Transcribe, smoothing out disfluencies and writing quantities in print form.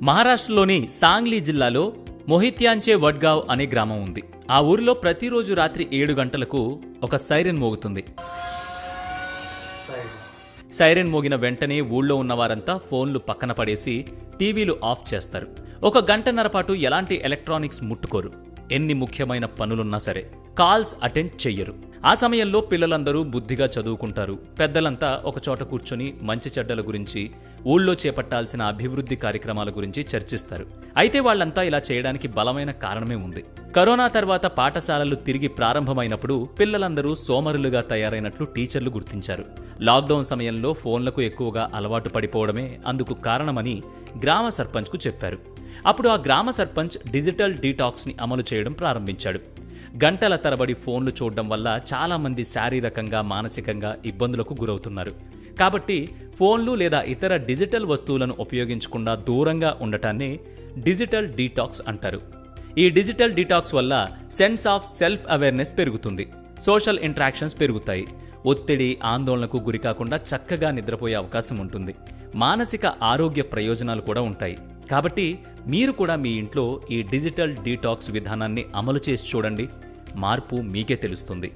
మహారాష్ట్రలోని సాంగ్లీ జిల్లాలో మొహిత్యాంచే వడ్గావ్ అనే గ్రామం ఉంది. ఆ ఊరిలో ప్రతిరోజు రాత్రి 7 గంటలకు ఒక సైరన్ మోగుతుంది. సైరన్ మోగిన వెంటనే ఊళ్ళో ఉన్నవారంతా ఫోన్లు పక్కన పడేసి టీవీలు ఆఫ్ చేస్తారు. 1 గంటన్నర పాటు ఎలాంటి ఎలక్ట్రానిక్స్ ముట్టుకోరు. ఎన్ని ముఖ్యమైన పనులున్నా సరే కాల్స్ అటెండ్ చెయ్యరు. ఆ సమయంలో పిల్లలందరూ బుద్ధిగా చదువుకుంటారు. పెద్దలంతా ఒకచోట కూర్చొని మంచి చెడ్డల గురించి, ఊళ్ళో చేపట్టాల్సిన అభివృద్ధి కార్యక్రమాల గురించి చర్చిస్తారు. అయితే వాళ్లంతా ఇలా చేయడానికి బలమైన కారణమే ఉంది. కరోనా తర్వాత పాఠశాలలు తిరిగి ప్రారంభమైనప్పుడు పిల్లలందరూ సోమరులుగా తయారైనట్లు టీచర్లు గుర్తించారు. లాక్డౌన్ సమయంలో ఫోన్లకు ఎక్కువగా అలవాటు పడిపోవడమే అందుకు కారణమని గ్రామ సర్పంచ్కు చెప్పారు. అప్పుడు ఆ గ్రామ సర్పంచ్ డిజిటల్ డీటాక్స్ని అమలు చేయడం ప్రారంభించాడు. గంటల తరబడి ఫోన్లు చూడడం వల్ల చాలామంది శారీరకంగా, మానసికంగా ఇబ్బందులకు గురవుతున్నారు. కాబట్టి ఫోన్లు లేదా ఇతర డిజిటల్ వస్తువులను ఉపయోగించకుండా దూరంగా ఉండటాన్నే డిజిటల్ డీటాక్స్ అంటారు. ఈ డిజిటల్ డీటాక్స్ వల్ల సెన్స్ ఆఫ్ సెల్ఫ్ అవేర్నెస్ పెరుగుతుంది. సోషల్ ఇంటరాక్షన్స్ పెరుగుతాయి. ఒత్తిడి, ఆందోళనకు గురికాకుండా చక్కగా నిద్రపోయే అవకాశం ఉంటుంది. మానసిక ఆరోగ్య ప్రయోజనాలు కూడా ఉంటాయి. కాబట్టి మీరు కూడా మీ ఇంట్లో ఈ డిజిటల్ డీటాక్స్ విధానాన్ని అమలు చేసి చూడండి. మార్పు మీకే తెలుస్తుంది.